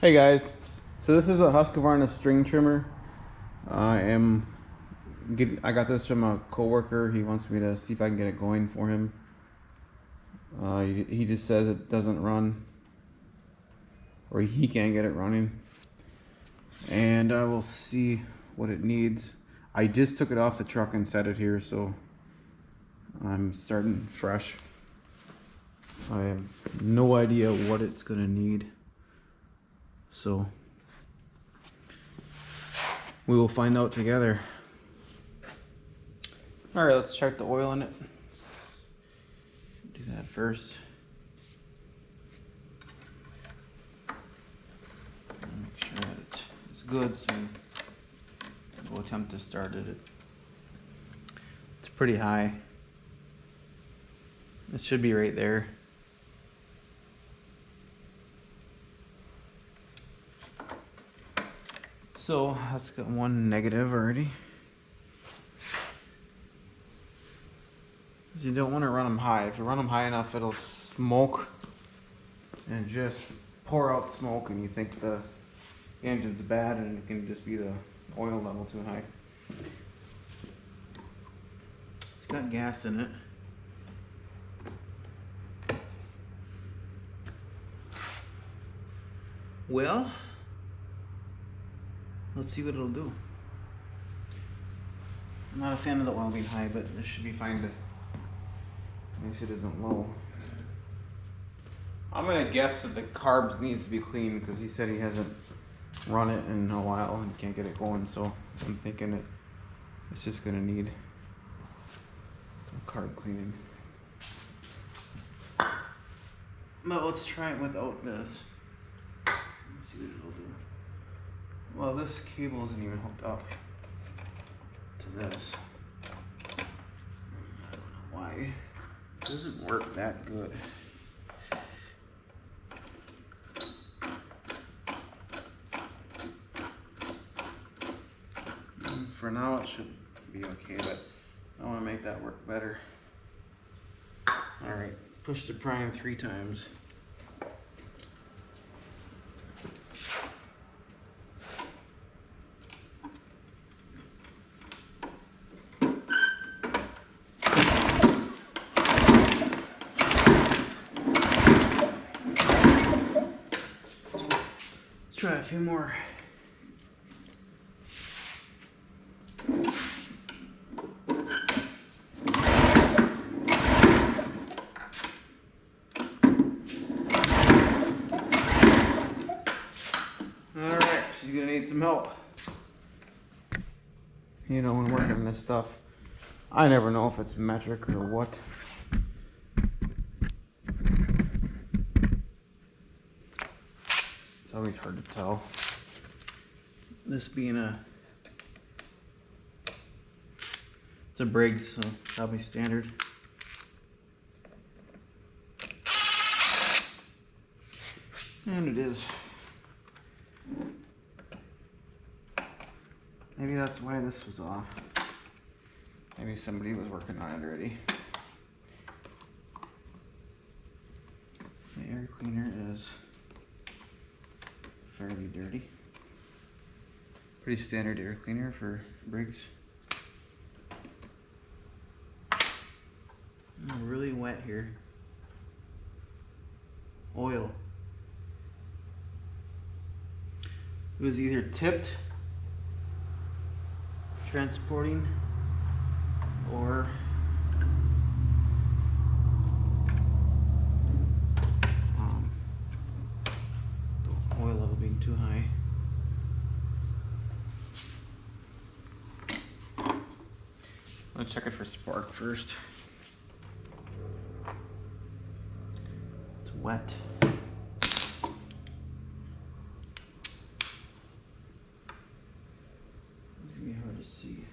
Hey guys, so this is a Husqvarna string trimmer. I got this from a coworker. He wants me to see if I can get it going for him. He just says it doesn't run, or he can't get it running. And I will see what it needs. I just took it off the truck and set it here, so I'm starting fresh. I have no idea what it's gonna need. So we will find out together. All right, let's check the oil in it. Do that first. Make sure that it's good, so we'll attempt to start it. It's pretty high. It should be right there. So that's got one negative already. You don't want to run them high. If you run them high enough, it'll smoke and just pour out smoke, and you think the engine's bad, and it can just be the oil level too high. It's got gas in it. Well, let's see what it'll do. I'm not a fan of the oil being high, but this should be fine to make sure it isn't low. I'm gonna guess that the carbs needs to be clean because he said he hasn't run it in a while and can't get it going, so I'm thinking it's just gonna need some carb cleaning. But let's try it without this. Let's see what it'll do. Well, this cable isn't even hooked up to this. I don't know why. It doesn't work that good. For now it should be okay, but I want to make that work better. Alright, push the prime 3 times. Try a few more. Alright, she's gonna need some help. You know, when working this stuff, I never know if it's metric or what. It's always hard to tell. This being it's a Briggs, so probably standard. And it is. Maybe that's why this was off. Maybe somebody was working on it already. The air cleaner is fairly dirty. Pretty standard air cleaner for Briggs. Really wet here. Oil. It was either tipped, transporting, or the oil level being too high. I'm gonna check it for spark first. It's wet. It's gonna be hard to see.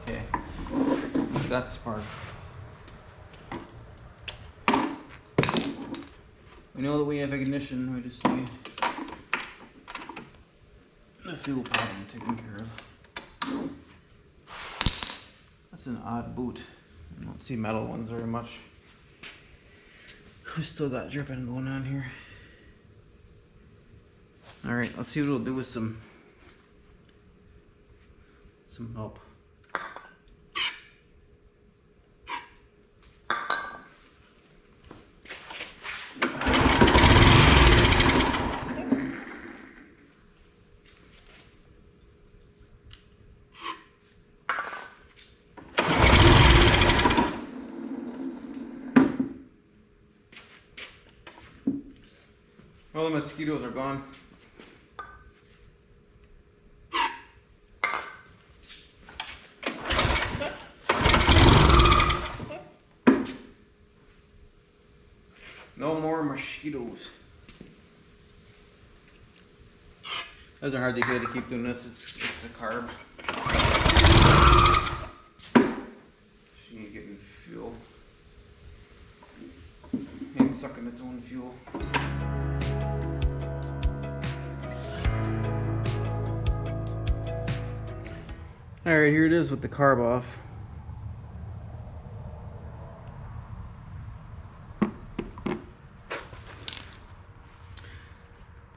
Okay, got the spark. We know that we have ignition, we just need the fuel pad taken care of. That's an odd boot. I don't see metal ones very much. I still got dripping going on here. Alright, let's see what it'll do with some help. All the mosquitoes are gone. No more mosquitoes. Those are hardly good to keep doing this. It's a carb. She ain't getting fuel. Ain't sucking its own fuel. Alright, here it is with the carb off.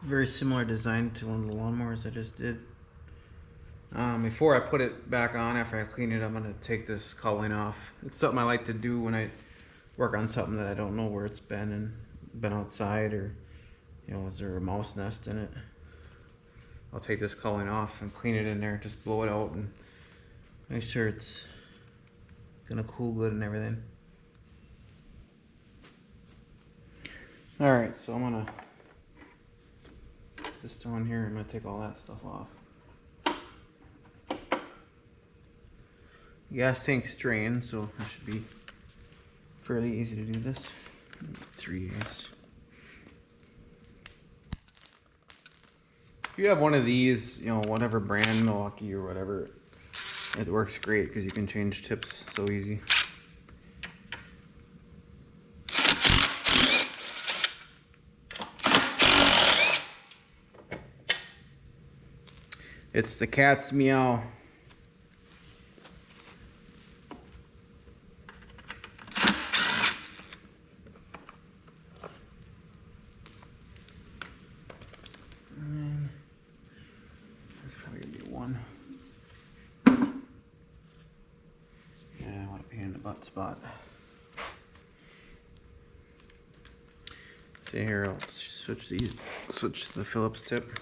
Very similar design to one of the lawnmowers I just did. Before I put it back on, after I clean it, I'm going to take this cowling off. It's something I like to do when I work on something that I don't know where it's been and been outside, or is there a mouse nest in it. I'll take this cowling off and clean it in there, just blow it out and make sure it's gonna cool good and everything. Alright, so I'm gonna put this down here. I'm gonna take all that stuff off. Gas tank's drained, so it should be fairly easy to do this. 3/8. If you have one of these, whatever brand, Milwaukee or whatever, it works great because you can change tips so easy. It's the cat's meow. And there's probably gonna be one. Yeah, I want to paint in the butt spot. See here, I'll switch the Phillips tip.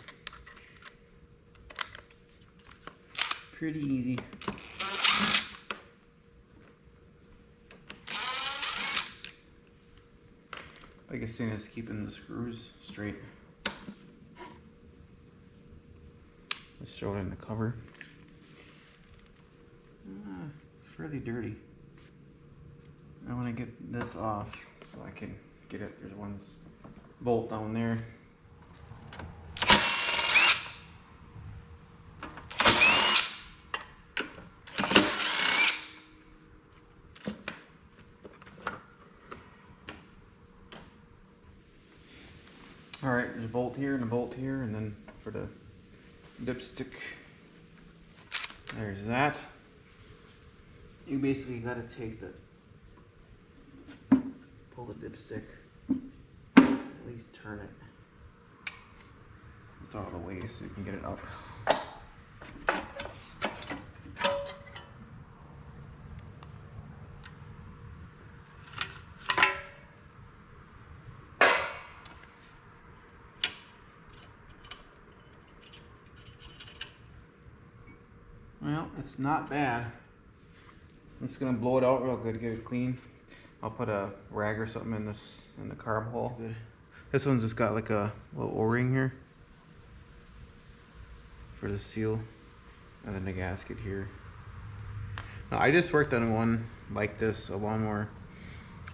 Pretty easy. Biggest thing is keeping the screws straight. Let's show it in the cover. Fairly dirty. I want to get this off so I can get it. There's one bolt down there. Alright, there's a bolt here and a bolt here, and then for the dipstick, there's that. You basically gotta take pull the dipstick, at least turn it. It's out of the way so you can get it up. Well, it's not bad. I'm just gonna blow it out real good, get it clean. I'll put a rag or something in the carb hole. Good. This one's just got like a little O-ring here for the seal, and then the gasket here. Now, I just worked on one like this, a lawnmower.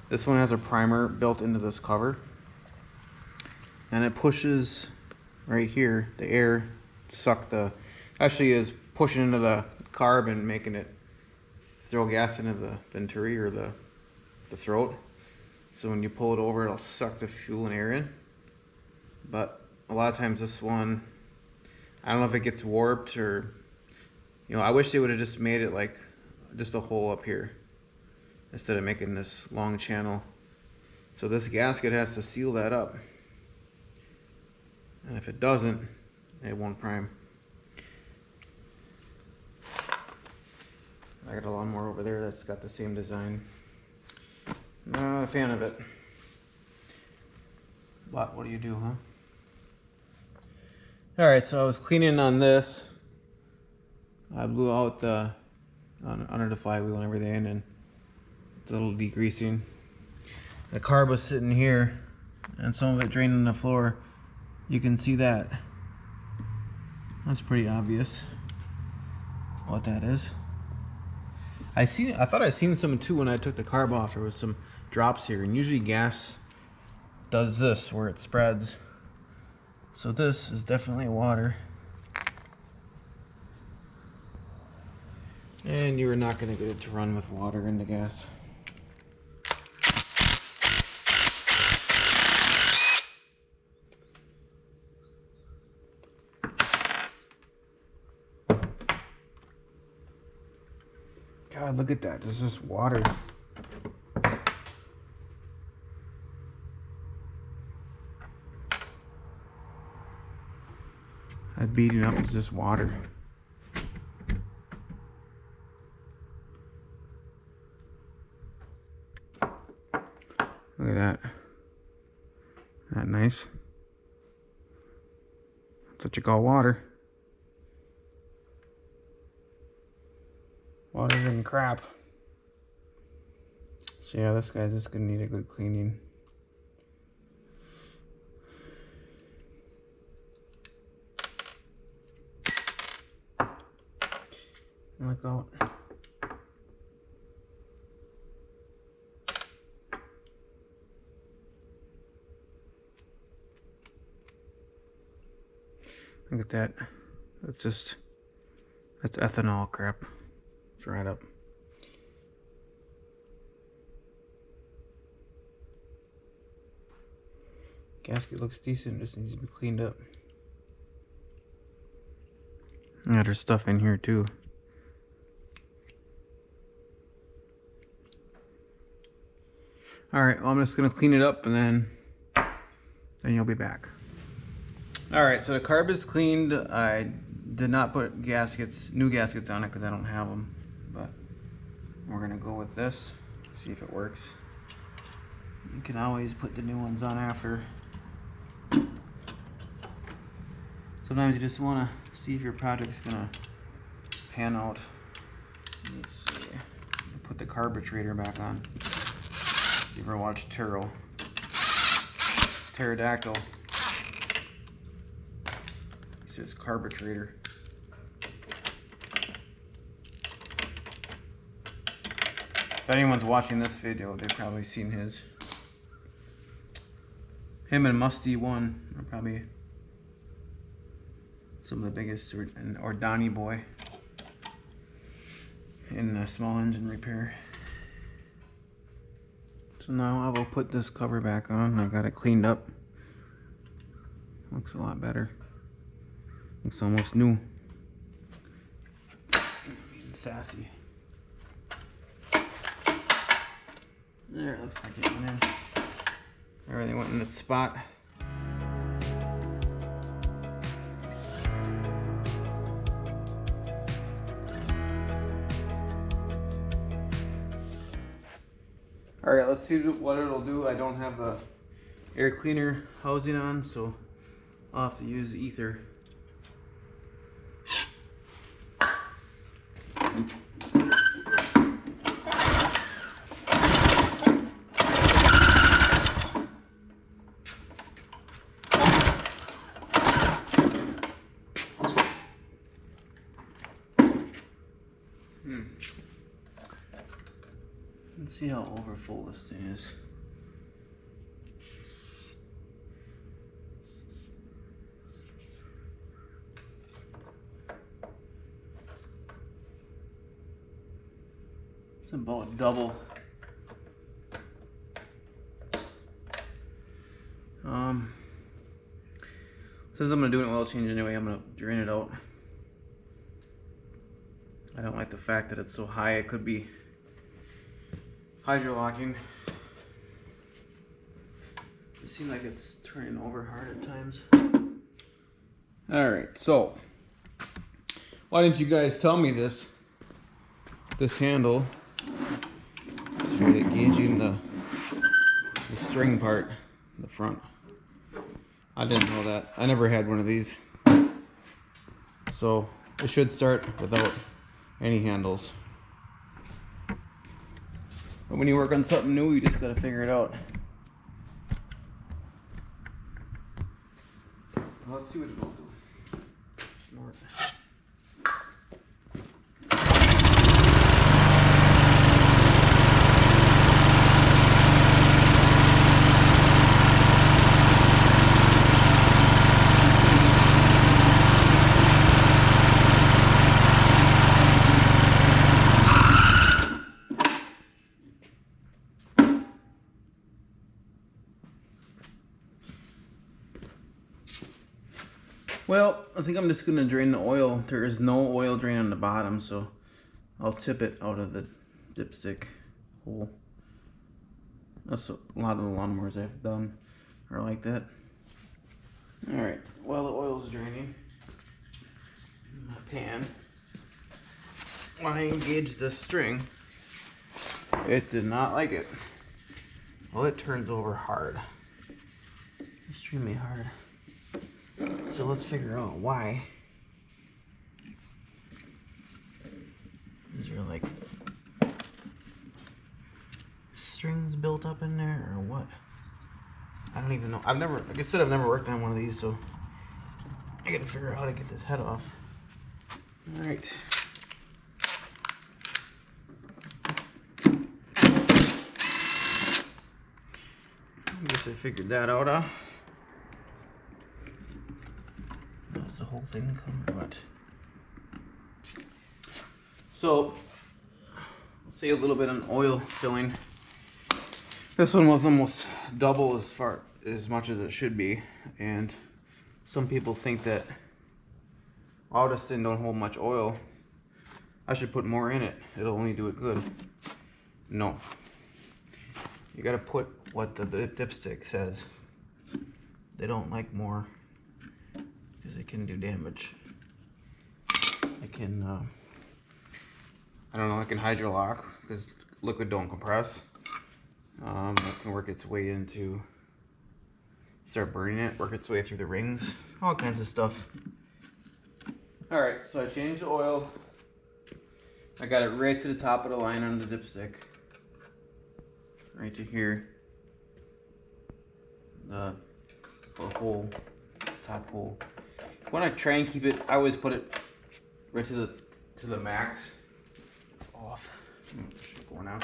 This one has a primer built into this cover, and it pushes right here. The air actually is pushing into the carb and making it throw gas into the venturi or the throat. So when you pull it over, it'll suck the fuel and air in. But a lot of times this one, I don't know if it gets warped or, I wish they would have just made it like just a hole up here instead of making this long channel. So this gasket has to seal that up. And if it doesn't, it won't prime. I got a lawnmower over there that's got the same design. Not a fan of it. But what do you do, huh? Alright, so I was cleaning on this. I blew out the under the flywheel and everything, and it's a little degreasing. The carb was sitting here, and some of it drained on the floor. You can see that. That's pretty obvious what that is. I thought I seen some too when I took the carb off. There was some drops here, and usually gas does this where it spreads. So this is definitely water. And you're not going to get it to run with water in the gas. God, look at that. This is just water. That beating up is just water. Look at that. Isn't that nice? That's what you call water. Water and crap. So yeah, this guy's just gonna need a good cleaning. Look out. Look at that. That's ethanol crap. It's right up. Gasket looks decent, just needs to be cleaned up. Yeah, there's stuff in here too. Alright, well, I'm just gonna clean it up and then you'll be back. Alright, so the carb is cleaned. I did not put new gaskets on it because I don't have them, but we're gonna go with this, see if it works. You can always put the new ones on after. Sometimes you just want to see if your project's gonna pan out. Let's see. Put the carburetor back on. You ever watched Pterodactyl? It says carburetor. If anyone's watching this video, they've probably seen his. Him and Musty One are probably some of the biggest, or Donnie Boy in small engine repair. So now I will put this cover back on. I got it cleaned up. Looks a lot better. Looks almost new. Being sassy. There, looks like it went in. Everything went in its spot. Alright, let's see what it'll do. I don't have the air cleaner housing on, so I'll have to use the ether. Let's see how overfull this thing is. It's about double. Since I'm gonna do an oil change anyway, I'm gonna drain it out. I don't like the fact that it's so high. It could be hydrolocking. It seems like it's turning over hard at times. Alright, so why didn't you guys tell me this handle is for the gauging the string part, the front. I didn't know that. I never had one of these. So it should start without any handles. But when you work on something new, you just gotta figure it out. Let's see what it will do. Snort. Well, I think I'm just gonna drain the oil. There is no oil drain on the bottom, so I'll tip it out of the dipstick hole. That's a lot of the lawnmowers I've done are like that. Alright, while the oil's draining in my pan, when I engaged the string, it did not like it. Well, it turns over hard. Extremely hard. So let's figure out why. Is there like strings built up in there or what? I don't even know. Like I said, I've never worked on one of these, so I gotta figure out how to get this head off. All right. I guess I figured that out, huh? Does the whole thing come out? So, I'll say a little bit on oil filling. This one was almost double as much as it should be, and some people think that oh, this thing don't hold much oil, I should put more in it, it'll only do it good. No, you gotta put what the dipstick says. They don't like more because it can do damage. It can I don't know, it can hydrolock because liquid don't compress. It can work its way into, start burning it, work its way through the rings, all kinds of stuff. Alright, so I changed the oil. I got it right to the top of the line on the dipstick. Right to here. The hole, top hole. When I try and keep it, I always put it right to the max. It's off. It should go now.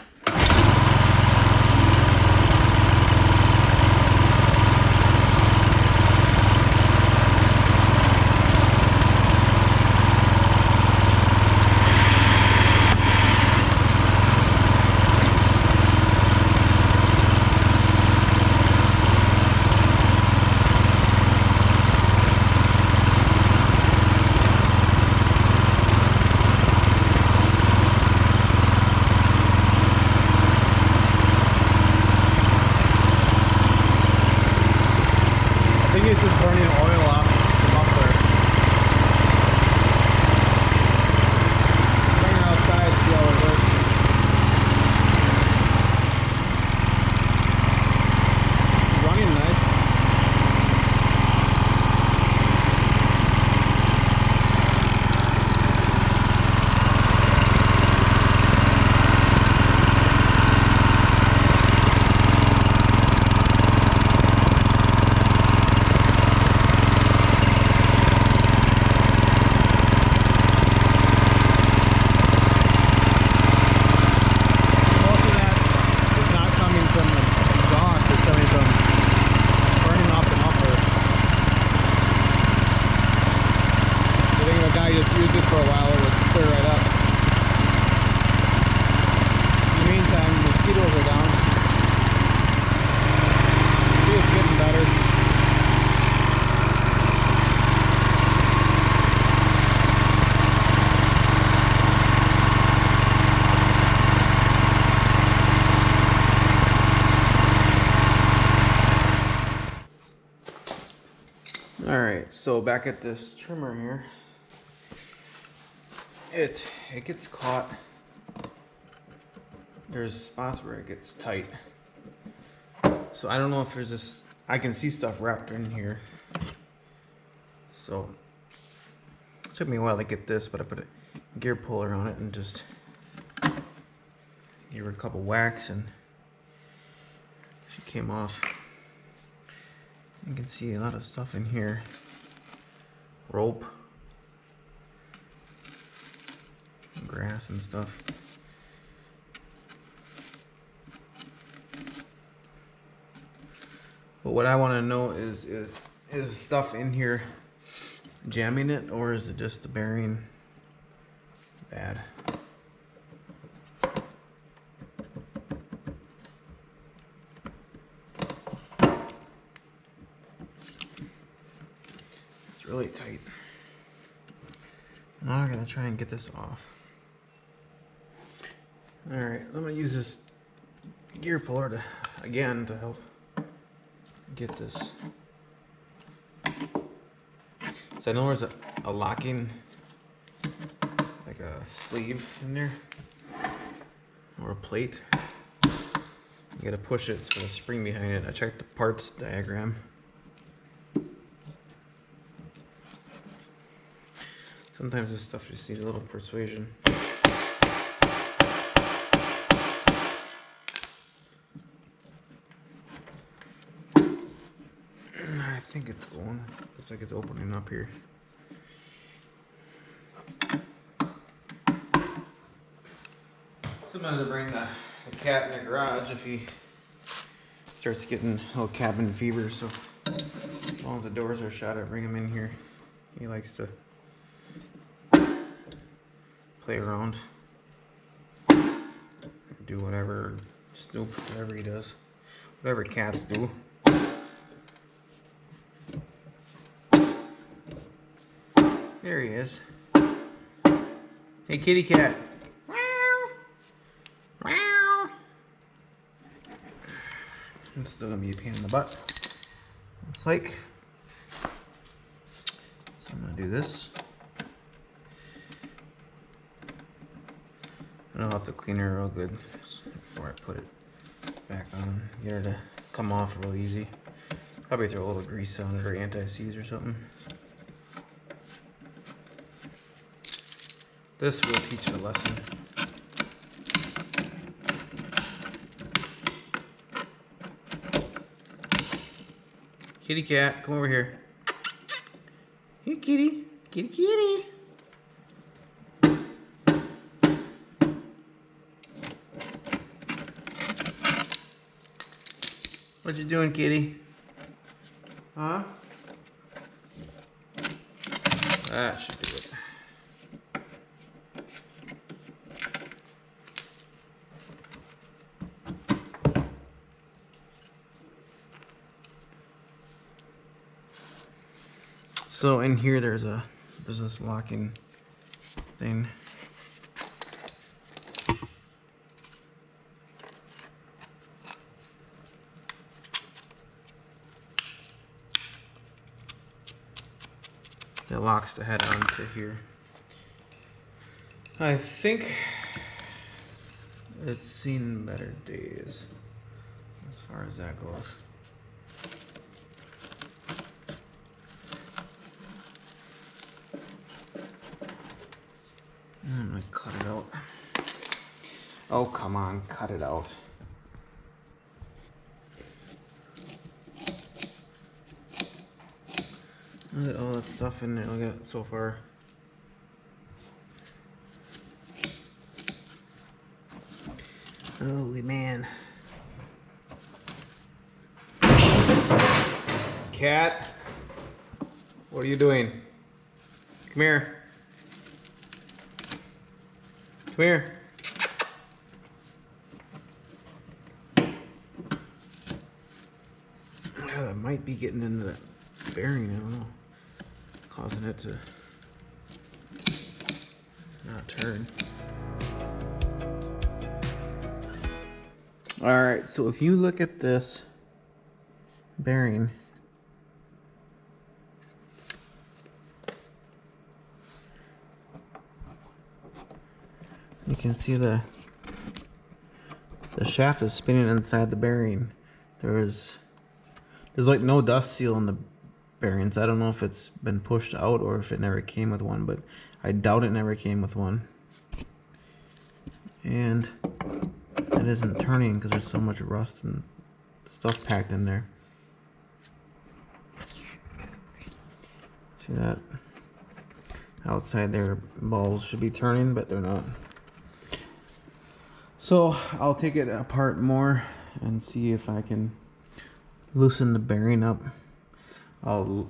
This is burning oil off the muffler. Bring her outside, see how it works. Running nice. So back at this trimmer here, it gets caught. There's spots where it gets tight. So I don't know if there's this, I can see stuff wrapped in here. So it took me a while to get this, but I put a gear puller on it and just gave her a couple whacks and she came off. You can see a lot of stuff in here. Rope, grass and stuff. But what I want to know is stuff in here jamming it, or is it just the bearing bad? It's really tight. Now I'm gonna try and get this off. All right, I'm gonna use this gear puller to help get this. So I know there's a locking, like a sleeve in there, or a plate. You gotta push it to the spring behind it. I checked the parts diagram. Sometimes this stuff just needs a little persuasion. I think it's going. Looks like it's opening up here. Sometimes I bring the cat in the garage if he starts getting a little cabin fever. So as long as the doors are shut, I bring him in here. He likes to play around, do whatever, snoop, whatever he does, whatever cats do. There he is. Hey, kitty cat. It's still gonna be a pain in the butt, looks like. So I'm gonna do this. And I'll have to clean her real good before I put it back on. Get her to come off real easy. Probably throw a little grease on it or anti-seize or something. This will teach it a lesson. Kitty cat, come over here. Here, kitty. Kitty, kitty. What you doing, kitty? Huh? That should do it. So in here there's this locking thing. That locks the head onto here. I think it's seen better days as far as that goes. I'm gonna cut it out. Oh, come on, cut it out. Look at all that stuff in there. Look at it so far. Holy man. Cat, what are you doing? Come here. Come here. That might be getting into that bearing, I don't know. Causing it to not turn. Alright, so if you look at this bearing, You can see the shaft is spinning inside the bearing. There's like no dust seal in the bearings. I don't know if it's been pushed out or if it never came with one, but I doubt it never came with one. And it isn't turning because there's so much rust and stuff packed in there. See that? Outside there, balls should be turning, but they're not. So I'll take it apart more and see if I can loosen the bearing up. I'll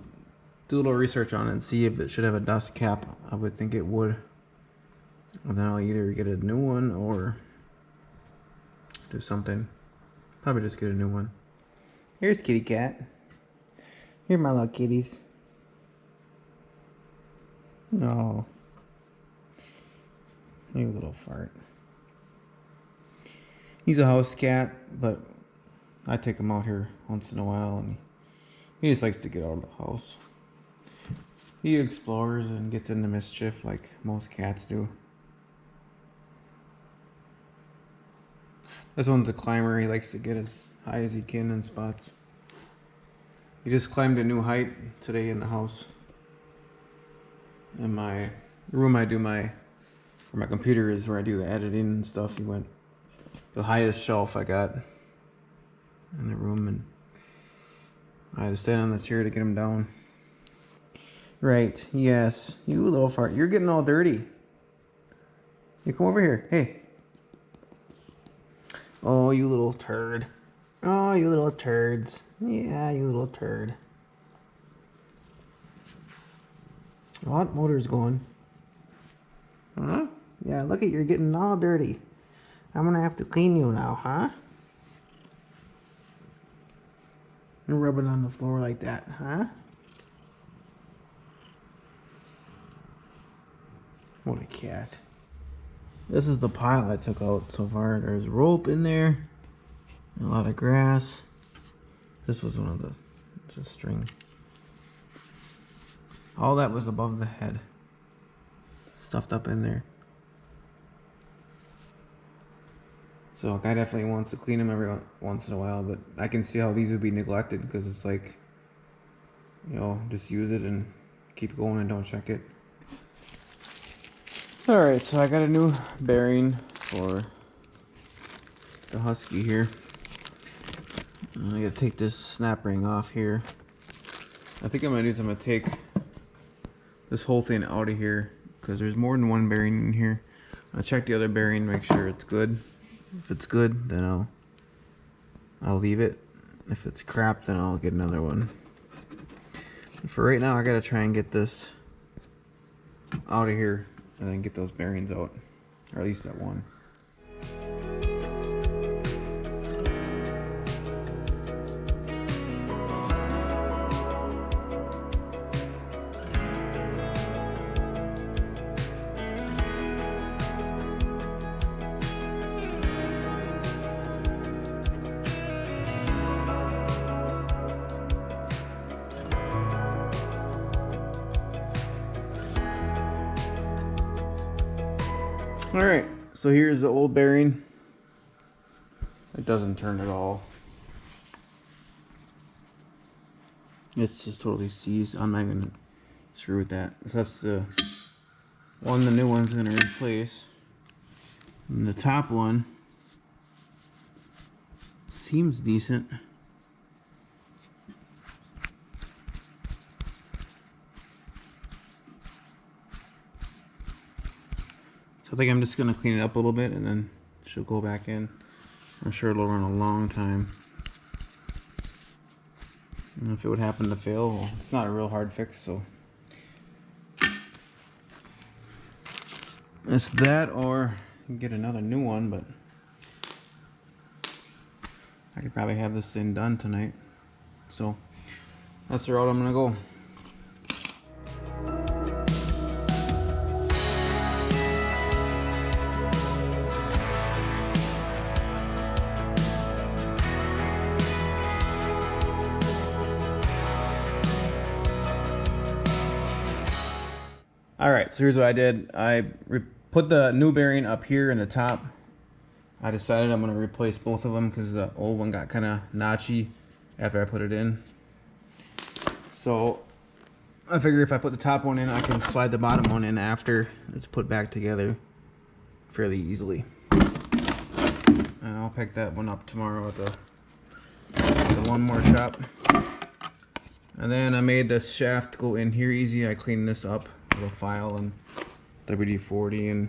do a little research on it and see if it should have a dust cap. I would think it would. And then I'll either get a new one or do something. Probably just get a new one. Here's kitty cat. Here my little kitties. No. You little fart. He's a house cat, but I take him out here once in a while and he just likes to get out of the house. He explores and gets into mischief like most cats do. This one's a climber. He likes to get as high as he can in spots. He just climbed a new height today in the house. In my room where my computer is, where I do the editing and stuff, he went the highest shelf I got in the room, and I had to stand on the chair to get him down. Right, yes, you little fart. You're getting all dirty. You come over here. Hey. Oh, you little turd. Oh, you little turds. Yeah, you little turd. What? Motor's going. Huh? Yeah, look at you're getting all dirty. I'm gonna have to clean you now, huh? And rub it on the floor like that, huh? What a cat. This is the pile I took out so far. There's rope in there, a lot of grass. This was one of the, just string. All that was above the head, stuffed up in there. So a guy definitely wants to clean them every once in a while, but I can see how these would be neglected because it's like, you know, just use it and keep going and don't check it. Alright, so I got a new bearing for the Husky here. I gotta take this snap ring off here. I think I'm gonna do something to take this whole thing out of here because there's more than one bearing in here. I'll check the other bearing, make sure it's good. If it's good, then I'll leave it. If it's crap, then I'll get another one. And for right now, I gotta try and get this out of here and then get those bearings out, or at least that one. Alright, so here's the old bearing. It doesn't turn at all. It's just totally seized. I'm not even gonna screw with that. So that's the one the new one's gonna replace. And the top one seems decent. I think I'm just going to clean it up a little bit and then she'll go back in. I'm sure it'll run a long time. And if it would happen to fail, well, it's not a real hard fix, so. It's that, or you can get another new one, but I could probably have this thing done tonight. So that's the route I'm going to go. Alright, so here's what I did. I put the new bearing up here in the top. I decided I'm going to replace both of them because the old one got kind of notchy after I put it in. So I figure if I put the top one in, I can slide the bottom one in after it's put back together fairly easily. And I'll pick that one up tomorrow at the lawnmower shop. And then I made the shaft go in here easy. I cleaned this up with a file and WD-40 and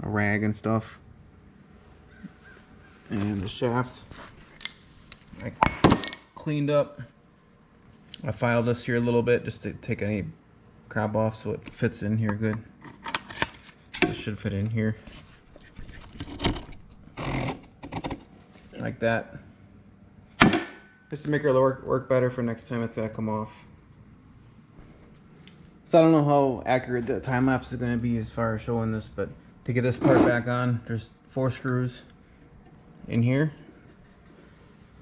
a rag and stuff. And the shaft I cleaned up. I filed this here a little bit just to take any crap off so it fits in here good. It should fit in here. Like that. Just to make it work better for next time it's gonna come off. So I don't know how accurate the time lapse is gonna be as far as showing this, but to get this part back on, there's 4 screws in here.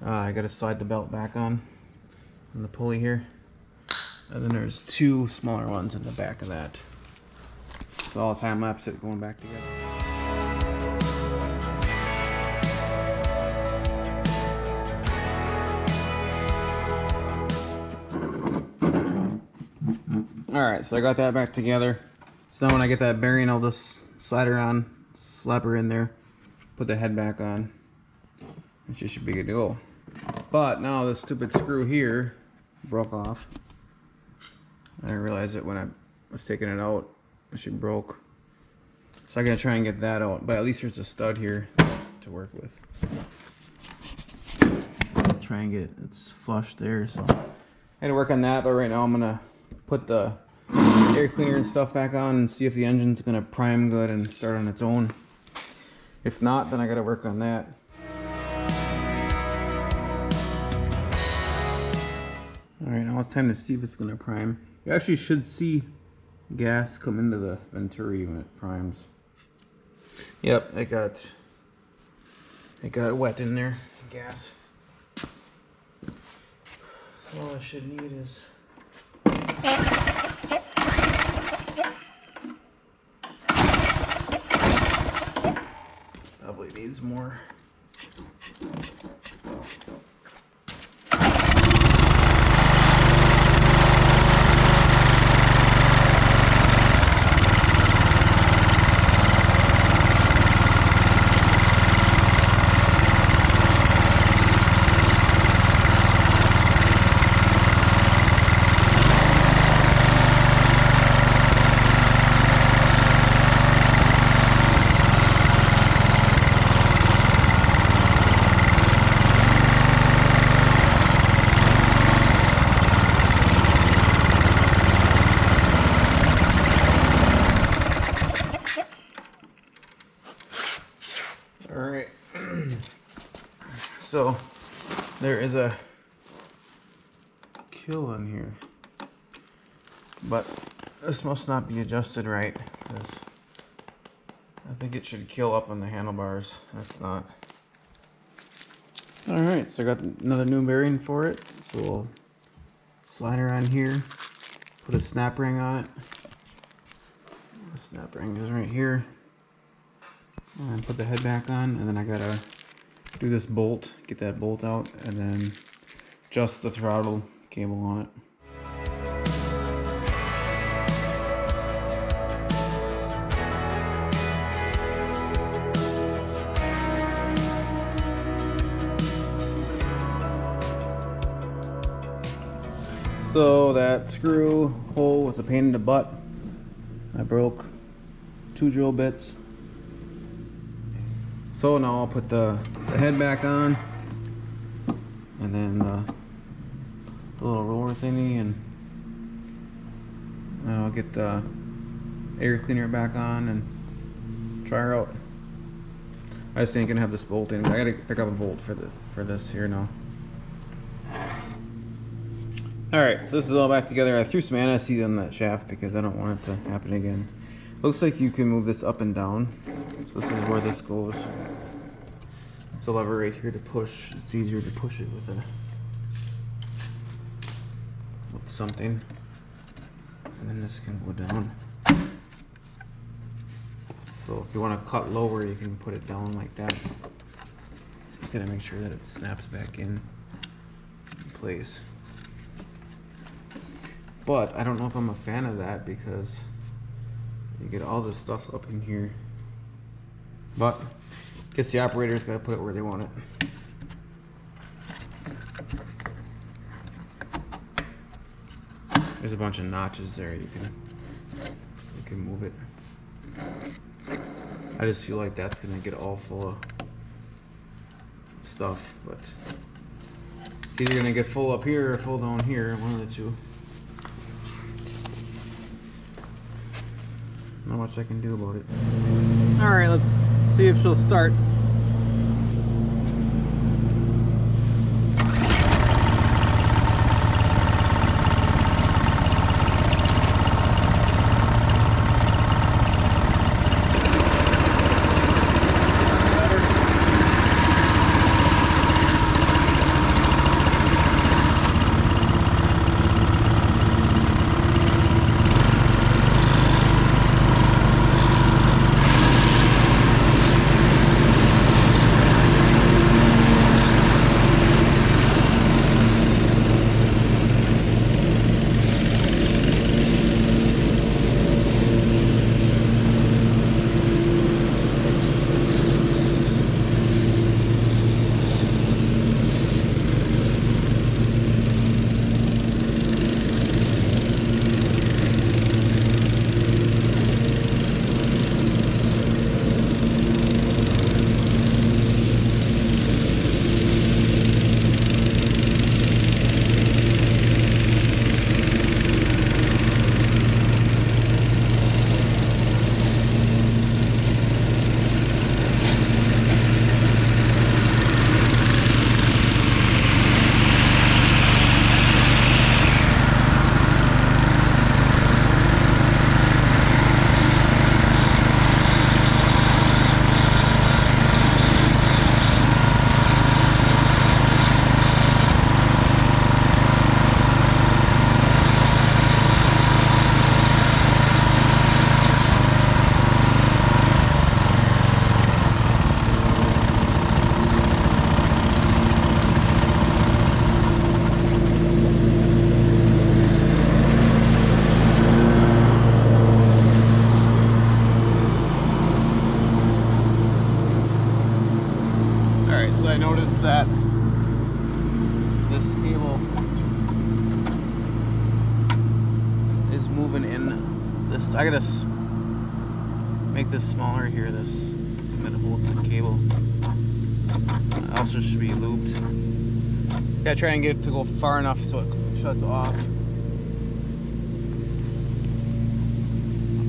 I gotta slide the belt back on the pulley here. And then there's 2 smaller ones in the back of that. So I'll time lapse it going back together. Alright, so I got that back together. So now when I get that bearing, I'll just slide her on, slap her in there, put the head back on, and she should be good to go. But now this stupid screw here broke off. I realized it when I was taking it out, she broke. So I gotta try and get that out, but at least there's a stud here to work with. I'll try and get it's flush there, so I had to work on that, but right now I'm gonna put the air cleaner and stuff back on and see if the engine's gonna prime good and start on its own. If not, then I gotta work on that. Alright, now it's time to see if it's gonna prime. You actually should see gas come into the venturi when it primes. Yep, it got wet in there, gas. All I should need is probably needs more. Alright, so there is a kill in here, but this must not be adjusted right, because I think it should kill up on the handlebars. That's not. Alright, so I got another new bearing for it, so we'll slide her on here, put a snap ring on it. The snap ring is right here. And put the head back on, and then I gotta do this bolt, get that bolt out, and then adjust the throttle cable on it. So that screw hole was a pain in the butt. I broke 2 drill bits. So now I'll put the head back on, and then the little roller thingy, and I'll get the air cleaner back on and try her out. I just ain't gonna have this bolt in. I gotta pick up a bolt for this here now. Alright, so this is all back together. I threw some anti-seed on that shaft because I don't want it to happen again. Looks like you can move this up and down. So this is where this goes. There's a lever right here to push. It's easier to push it with something. And then this can go down. So if you want to cut lower, you can put it down like that. Gotta make sure that it snaps back in place. But I don't know if I'm a fan of that because you get all this stuff up in here. But I guess the operator's gotta put it where they want it. There's a bunch of notches there. You can move it. I just feel like that's gonna get all full of stuff, but it's either gonna get full up here or full down here, one of the two. Not much I can do about it. All right, let's see if she'll start. So I noticed that this cable is moving in this. I gotta make this smaller here, this thing that holds the cable. It also should be looped. Gotta try and get it to go far enough so it shuts off. I'll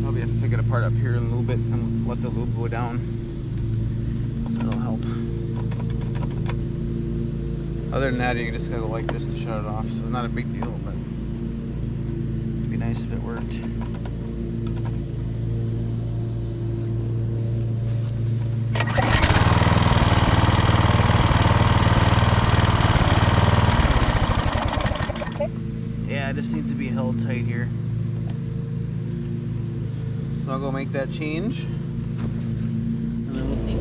probably have to take it apart up here and lube it and let the loop go down. So that'll help. Other than that, you just gotta go like this to shut it off, so not a big deal, but it'd be nice if it worked. Yeah, it just needs to be held tight here. So I'll go make that change, and then we'll see.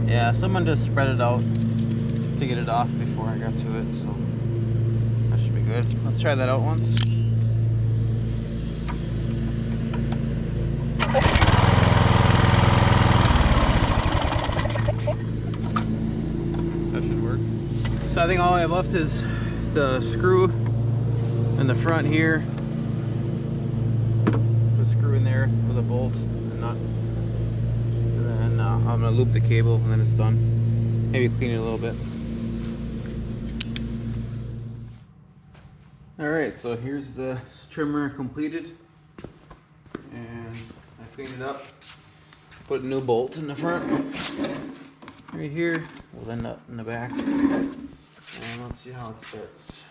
Yeah, someone just spread it out to get it off before I got to it, so that should be good. Let's try that out once. That should work. So I think all I have left is the screw in the front here. Put a screw in there with a bolt and nut. I'm gonna loop the cable and then it's done. Maybe clean it a little bit. Alright, so here's the trimmer completed. And I cleaned it up. Put a new bolt in the front. Right here. With a nut in the back. And let's see how it starts.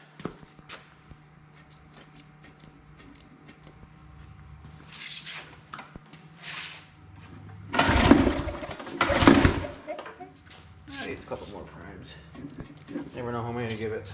Needs a couple more primes. Never know how many to give it.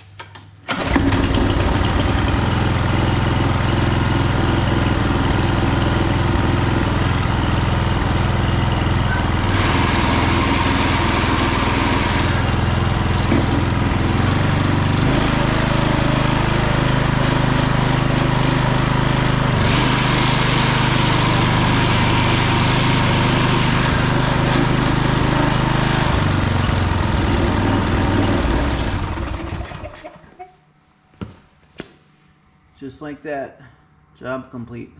Just like that. Job complete.